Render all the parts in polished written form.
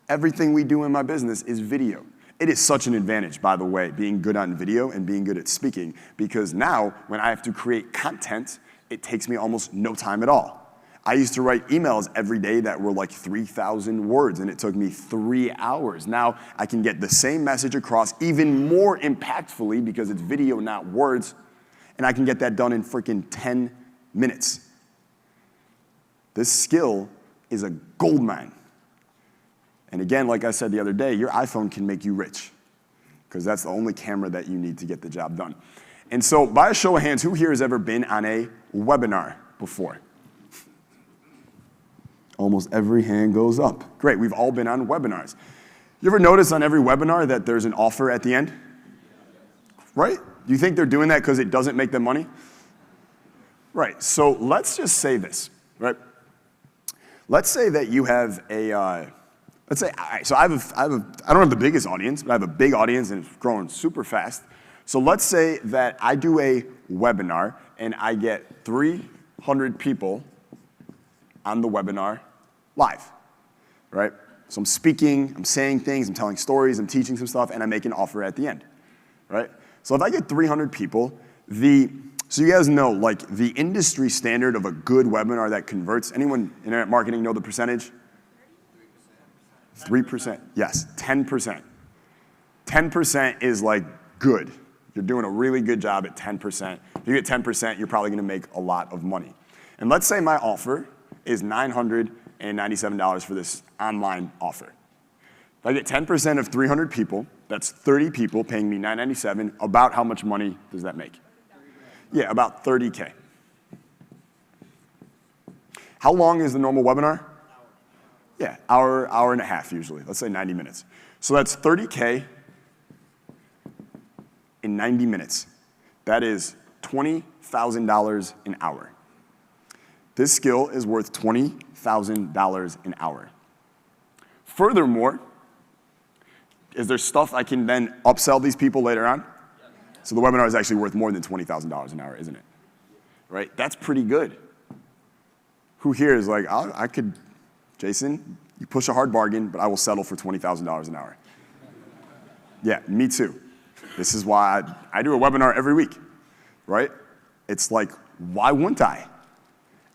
Everything we do in my business is video. It is such an advantage, by the way, being good on video and being good at speaking, because now when I have to create content, it takes me almost no time at all. I used to write emails every day that were like 3,000 words, and it took me 3 hours. Now I can get the same message across even more impactfully because it's video, not words, and I can get that done in freaking 10 minutes. This skill is a gold mine. And again, like I said the other day, your iPhone can make you rich because that's the only camera that you need to get the job done. And so by a show of hands, who here has ever been on a webinar before? Almost every hand goes up. Great, we've all been on webinars. You ever notice on every webinar that there's an offer at the end? Right? Do you think they're doing that because it doesn't make them money? Right, so let's just say this, right? Let's say that you have a, let's say, all right, so I don't have the biggest audience, but I have a big audience and it's growing super fast. So let's say that I do a webinar and I get 300 people on the webinar live, right? So I'm speaking, I'm saying things, I'm telling stories, I'm teaching some stuff, and I make an offer at the end, right? So if I get 300 people, so you guys know, like, the industry standard of a good webinar that converts, anyone in internet marketing know the percentage? 3%. Yes, 10%. 10% is like good. You're doing a really good job at 10%. If you get 10%, you're probably gonna make a lot of money. And let's say my offer is $997 for this online offer. If I get 10% of 300 people, that's 30 people paying me $997. About how much money does that make? Yeah, about 30K. How long is the normal webinar? Yeah, hour and a half usually. Let's say 90 minutes. So that's 30K in 90 minutes. That is $20,000 an hour. This skill is worth $20,000 an hour. Furthermore, is there stuff I can then upsell these people later on? So the webinar is actually worth more than $20,000 an hour, isn't it? Right? That's pretty good. Who here is like, I could, Jason, you push a hard bargain, but I will settle for $20,000 an hour. Yeah, me too. This is why I do a webinar every week, right? It's like, why wouldn't I?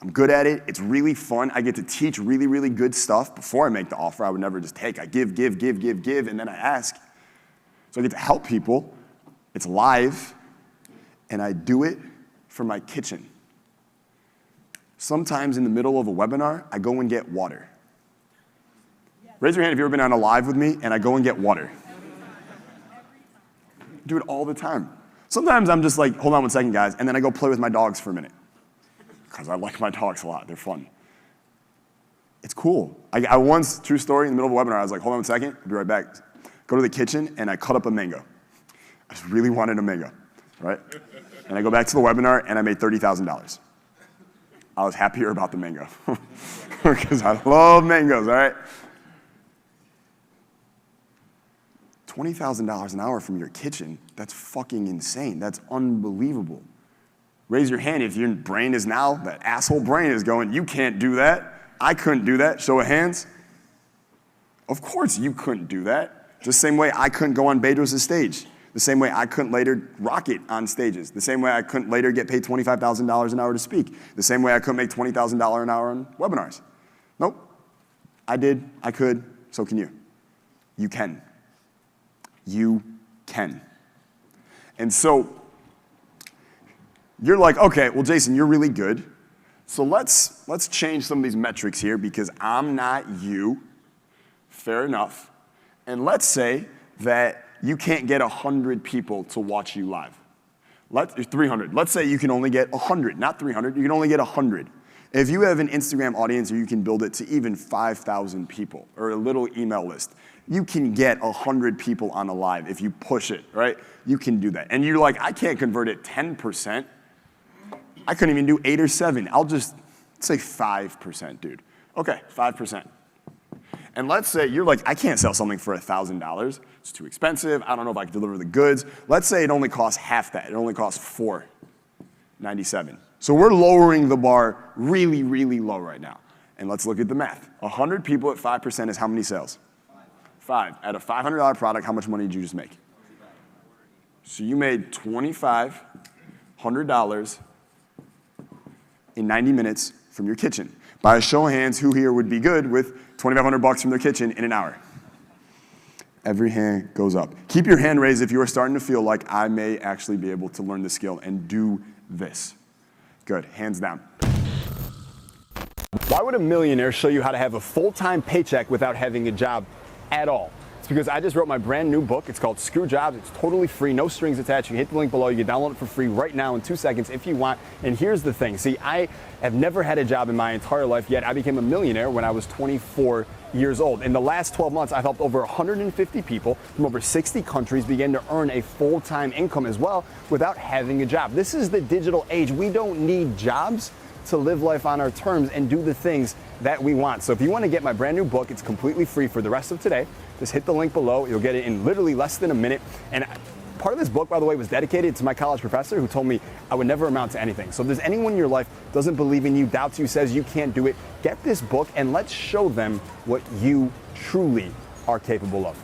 I'm good at it. It's really fun. I get to teach really, really good stuff. Before I make the offer, I would never just take. I give, and then I ask. So I get to help people. It's live, and I do it from my kitchen. Sometimes in the middle of a webinar, I go and get water. Raise your hand if you've ever been on a live with me, and I go and get water. I do it all the time. Sometimes I'm just like, hold on one second, guys, and then I go play with my dogs for a minute. Because I like my dogs a lot. They're fun. It's cool. I once, true story, in the middle of a webinar, I was like, hold on one second, I'll be right back. Go to the kitchen, and I cut up a mango. I just really wanted a mango, right? And I go back to the webinar, and I made $30,000. I was happier about the mango. Because I love mangoes, all right? $20,000 an hour from your kitchen, that's fucking insane. That's unbelievable. Raise your hand if your brain is now, that asshole brain is going, you can't do that. I couldn't do that. Show of hands. Of course you couldn't do that. Just the same way I couldn't go on Bedros' stage. The same way I couldn't later rock it on stages. The same way I couldn't later get paid $25,000 an hour to speak. The same way I couldn't make $20,000 an hour on webinars. Nope. I did, I could, so can you. You can. You can. And so, you're like, okay, well, Jason, you're really good. So let's change some of these metrics here because I'm not you. Fair enough. And let's say that you can't get 100 people to watch you live. 300. Let's say you can only get 100, not 300. You can only get 100. If you have an Instagram audience or you can build it to even 5,000 people or a little email list, you can get 100 people on a live if you push it, right? You can do that. And you're like, I can't convert it 10%. I couldn't even do 8 or 7. I'll just say 5%, dude. Okay, 5%. And let's say you're like, I can't sell something for $1,000. It's too expensive. I don't know if I can deliver the goods. Let's say it only costs half that. It only costs $4.97. So we're lowering the bar really, really low right now. And let's look at the math. 100 people at 5% is how many sales? 5. At a $500 product, how much money did you just make? So you made $2,500 in 90 minutes from your kitchen. By a show of hands, who here would be good with $2,500 from their kitchen in an hour? Every hand goes up. Keep your hand raised if you are starting to feel like I may actually be able to learn the skill and do this. Good, hands down. Why would a millionaire show you how to have a full-time paycheck without having a job at all? It's because I just wrote my brand new book. It's called Screw Jobs. It's totally free, no strings attached. You hit the link below. You can download it for free right now in 2 seconds if you want. And here's the thing. See, I have never had a job in my entire life, yet I became a millionaire when I was 24 years old. In the last 12 months, I've helped over 150 people from over 60 countries begin to earn a full-time income as well without having a job. This is the digital age. We don't need jobs to live life on our terms and do the things that we want. So if you want to get my brand new book, it's completely free for the rest of today. Just hit the link below. You'll get it in literally less than a minute. And part of this book, by the way, was dedicated to my college professor who told me I would never amount to anything. So if there's anyone in your life doesn't believe in you, doubts you, says you can't do it, get this book and let's show them what you truly are capable of.